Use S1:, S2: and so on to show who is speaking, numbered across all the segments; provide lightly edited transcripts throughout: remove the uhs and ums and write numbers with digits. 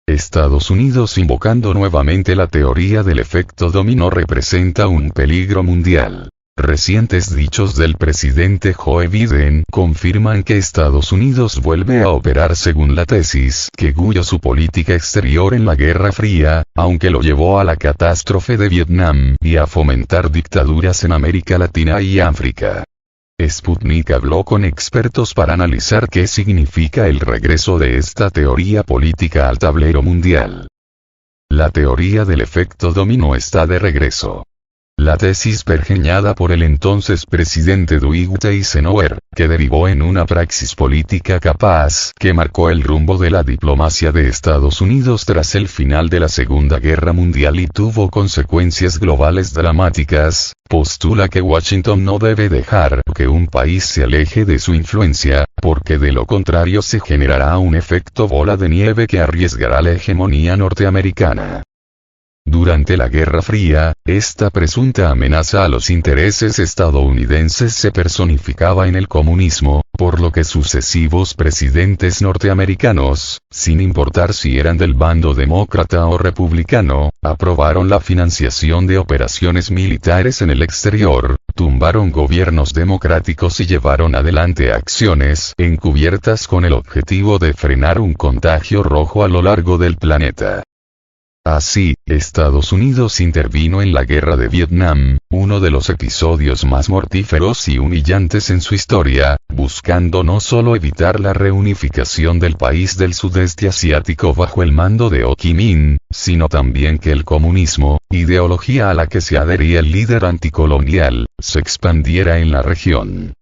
S1: Estados Unidos, invocando nuevamente la teoría del efecto dominó, representa un peligro mundial. Recientes dichos del presidente Joe Biden confirman que Estados Unidos vuelve a operar según la tesis que guió su política exterior en la Guerra Fría, aunque lo llevó a la catástrofe de Vietnam y a fomentar dictaduras en América Latina y África. Sputnik habló con expertos para analizar qué significa el regreso de esta teoría política al tablero mundial. La teoría del efecto dominó está de regreso. La tesis pergeñada por el entonces presidente Dwight Eisenhower, que derivó en una praxis política capaz que marcó el rumbo de la diplomacia de Estados Unidos tras el final de la Segunda Guerra Mundial y tuvo consecuencias globales dramáticas, postula que Washington no debe dejar que un país se aleje de su influencia, porque de lo contrario se generará un efecto bola de nieve que arriesgará la hegemonía norteamericana. Durante la Guerra Fría, esta presunta amenaza a los intereses estadounidenses se personificaba en el comunismo, por lo que sucesivos presidentes norteamericanos, sin importar si eran del bando demócrata o republicano, aprobaron la financiación de operaciones militares en el exterior, tumbaron gobiernos democráticos y llevaron adelante acciones encubiertas con el objetivo de frenar un contagio rojo a lo largo del planeta. Así, Estados Unidos intervino en la Guerra de Vietnam, uno de los episodios más mortíferos y humillantes en su historia, buscando no solo evitar la reunificación del país del sudeste asiático bajo el mando de Ho Chi Minh, sino también que el comunismo, ideología a la que se adhería el líder anticolonial, se expandiera en la región.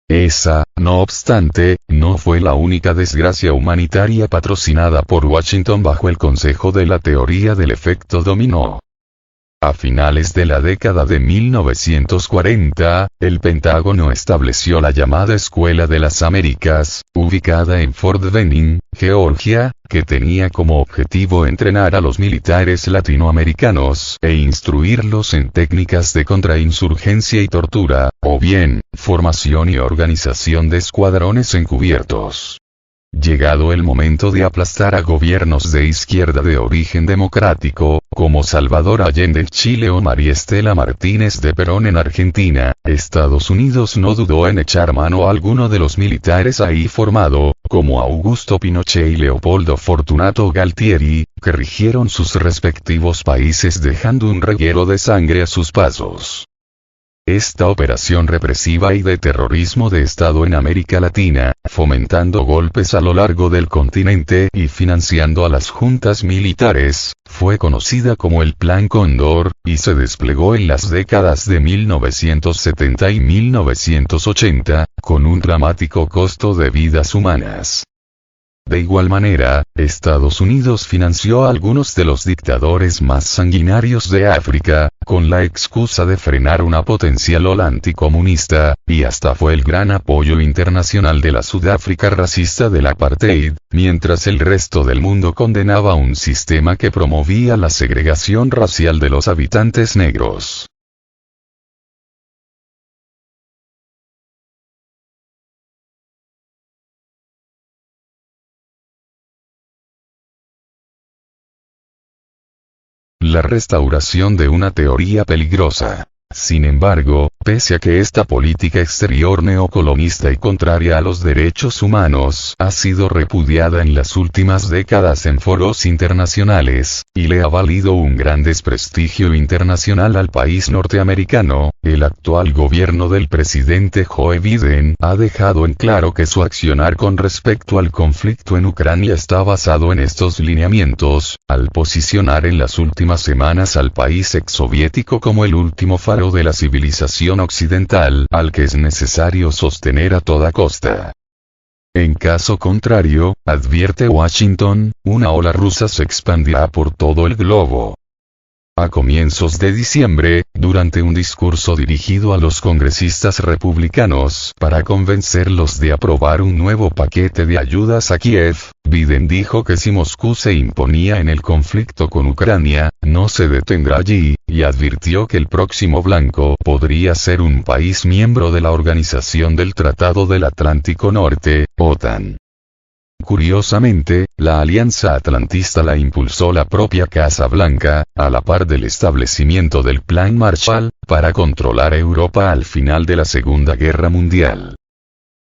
S1: Esa, no obstante, no fue la única desgracia humanitaria patrocinada por Washington bajo el consejo de la teoría del efecto dominó. A finales de la década de 1940, el Pentágono estableció la llamada Escuela de las Américas, ubicada en Fort Benning, Georgia, que tenía como objetivo entrenar a los militares latinoamericanos e instruirlos en técnicas de contrainsurgencia y tortura, o bien, formación y organización de escuadrones encubiertos. Llegado el momento de aplastar a gobiernos de izquierda de origen democrático, como Salvador Allende en Chile o María Estela Martínez de Perón en Argentina, Estados Unidos no dudó en echar mano a alguno de los militares ahí formado, como Augusto Pinochet y Leopoldo Fortunato Galtieri, que rigieron sus respectivos países dejando un reguero de sangre a sus pasos. Esta operación represiva y de terrorismo de Estado en América Latina, fomentando golpes a lo largo del continente y financiando a las juntas militares, fue conocida como el Plan Cóndor, y se desplegó en las décadas de 1970 y 1980, con un dramático costo de vidas humanas. De igual manera, Estados Unidos financió a algunos de los dictadores más sanguinarios de África, con la excusa de frenar una potencial ola anticomunista, y hasta fue el gran apoyo internacional de la Sudáfrica racista del apartheid, mientras el resto del mundo condenaba un sistema que promovía la segregación racial de los habitantes negros. La restauración de una teoría peligrosa. Sin embargo, pese a que esta política exterior neocolonista y contraria a los derechos humanos ha sido repudiada en las últimas décadas en foros internacionales, y le ha valido un gran desprestigio internacional al país norteamericano, el actual gobierno del presidente Joe Biden ha dejado en claro que su accionar con respecto al conflicto en Ucrania está basado en estos lineamientos, al posicionar en las últimas semanas al país exsoviético como el último faro de la civilización occidental, al que es necesario sostener a toda costa. En caso contrario, advierte Washington, una ola rusa se expandirá por todo el globo. A comienzos de diciembre, durante un discurso dirigido a los congresistas republicanos para convencerlos de aprobar un nuevo paquete de ayudas a Kiev, Biden dijo que si Moscú se imponía en el conflicto con Ucrania, no se detendrá allí, y advirtió que el próximo blanco podría ser un país miembro de la Organización del Tratado del Atlántico Norte, OTAN. Curiosamente, la alianza atlantista la impulsó la propia Casa Blanca, a la par del establecimiento del Plan Marshall, para controlar Europa al final de la Segunda Guerra Mundial.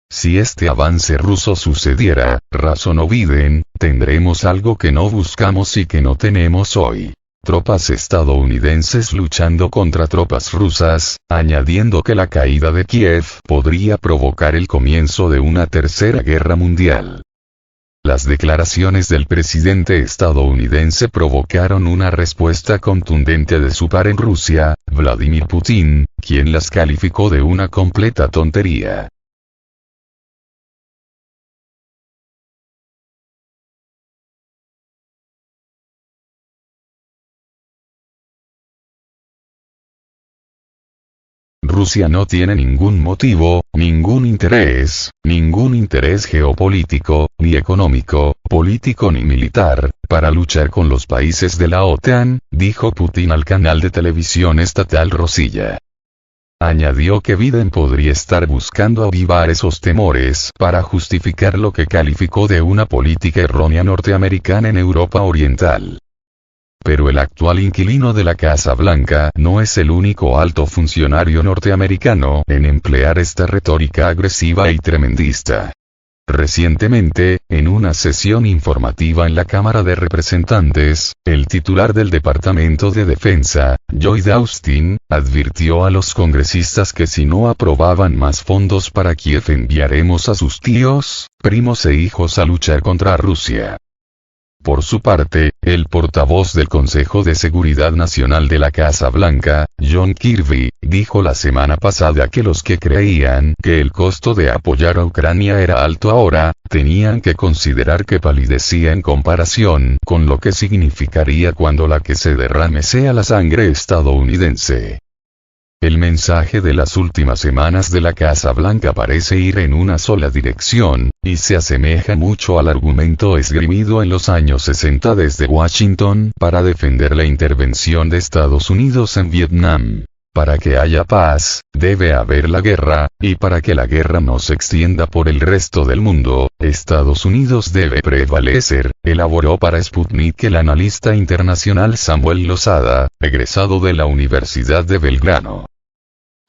S1: Si este avance ruso sucediera, razonó Biden, tendremos algo que no buscamos y que no tenemos hoy. Tropas estadounidenses luchando contra tropas rusas, añadiendo que la caída de Kiev podría provocar el comienzo de una tercera guerra mundial. Las declaraciones del presidente estadounidense provocaron una respuesta contundente de su par en Rusia, Vladimir Putin, quien las calificó de una completa tontería. Rusia no tiene ningún motivo, ningún interés geopolítico, ni económico, político ni militar, para luchar con los países de la OTAN, dijo Putin al canal de televisión estatal Rosilla. Añadió que Biden podría estar buscando avivar esos temores para justificar lo que calificó de una política errónea norteamericana en Europa Oriental. Pero el actual inquilino de la Casa Blanca no es el único alto funcionario norteamericano en emplear esta retórica agresiva y tremendista. Recientemente, en una sesión informativa en la Cámara de Representantes, el titular del Departamento de Defensa, Lloyd Austin, advirtió a los congresistas que si no aprobaban más fondos para Kiev enviaremos a sus tíos, primos e hijos a luchar contra Rusia. Por su parte, el portavoz del Consejo de Seguridad Nacional de la Casa Blanca, John Kirby, dijo la semana pasada que los que creían que el costo de apoyar a Ucrania era alto ahora, tenían que considerar que palidecía en comparación con lo que significaría cuando la que se derrame sea la sangre estadounidense. El mensaje de las últimas semanas de la Casa Blanca parece ir en una sola dirección, y se asemeja mucho al argumento esgrimido en los años 60 desde Washington para defender la intervención de Estados Unidos en Vietnam. Para que haya paz, debe haber la guerra, y para que la guerra no se extienda por el resto del mundo, Estados Unidos debe prevalecer, elaboró para Sputnik el analista internacional Samuel Lozada, egresado de la Universidad de Belgrano.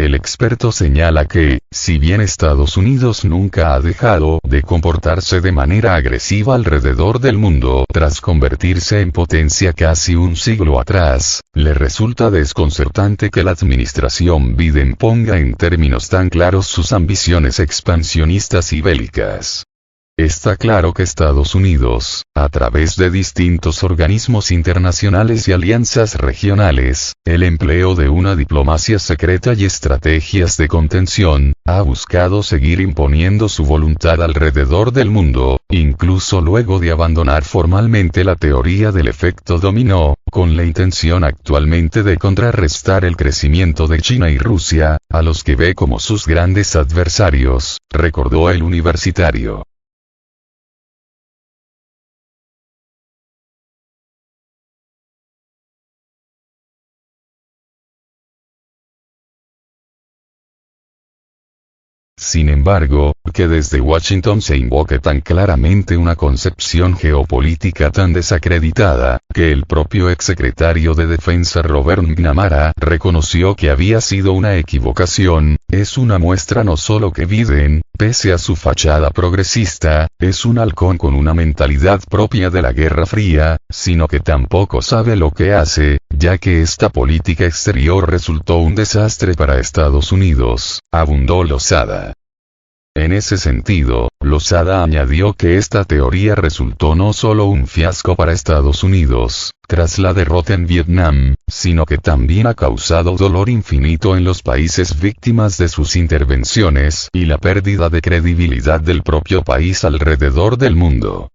S1: El experto señala que, si bien Estados Unidos nunca ha dejado de comportarse de manera agresiva alrededor del mundo tras convertirse en potencia casi un siglo atrás, le resulta desconcertante que la administración Biden ponga en términos tan claros sus ambiciones expansionistas y bélicas. Está claro que Estados Unidos, a través de distintos organismos internacionales y alianzas regionales, el empleo de una diplomacia secreta y estrategias de contención, ha buscado seguir imponiendo su voluntad alrededor del mundo, incluso luego de abandonar formalmente la teoría del efecto dominó, con la intención actualmente de contrarrestar el crecimiento de China y Rusia, a los que ve como sus grandes adversarios, recordó el universitario. Sin embargo, que desde Washington se invoque tan claramente una concepción geopolítica tan desacreditada, que el propio exsecretario de Defensa Robert McNamara reconoció que había sido una equivocación, es una muestra no solo que Biden, pese a su fachada progresista, es un halcón con una mentalidad propia de la Guerra Fría, sino que tampoco sabe lo que hace, ya que esta política exterior resultó un desastre para Estados Unidos, abundó Lozada. En ese sentido, Lozada añadió que esta teoría resultó no solo un fiasco para Estados Unidos, tras la derrota en Vietnam, sino que también ha causado dolor infinito en los países víctimas de sus intervenciones y la pérdida de credibilidad del propio país alrededor del mundo.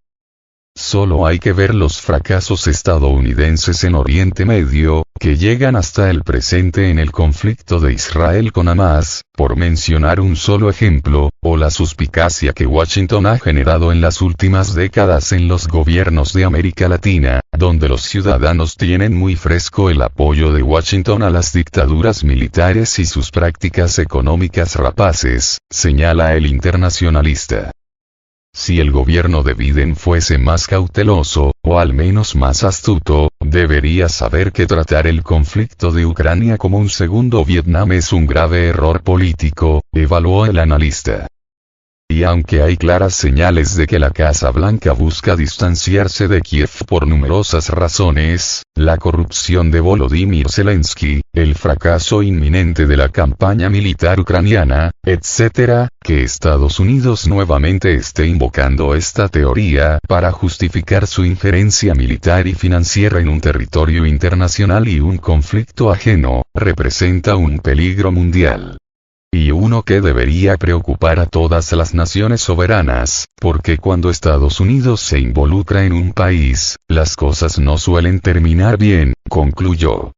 S1: Solo hay que ver los fracasos estadounidenses en Oriente Medio, que llegan hasta el presente en el conflicto de Israel con Hamás, por mencionar un solo ejemplo, o la suspicacia que Washington ha generado en las últimas décadas en los gobiernos de América Latina, donde los ciudadanos tienen muy fresco el apoyo de Washington a las dictaduras militares y sus prácticas económicas rapaces, señala el internacionalista. Si el gobierno de Biden fuese más cauteloso, o al menos más astuto, debería saber que tratar el conflicto de Ucrania como un segundo Vietnam es un grave error político, evaluó el analista. Y aunque hay claras señales de que la Casa Blanca busca distanciarse de Kiev por numerosas razones, la corrupción de Volodymyr Zelensky, el fracaso inminente de la campaña militar ucraniana, etc., que Estados Unidos nuevamente esté invocando esta teoría para justificar su injerencia militar y financiera en un territorio internacional y un conflicto ajeno, representa un peligro mundial. Y uno que debería preocupar a todas las naciones soberanas, porque cuando Estados Unidos se involucra en un país, las cosas no suelen terminar bien, concluyó.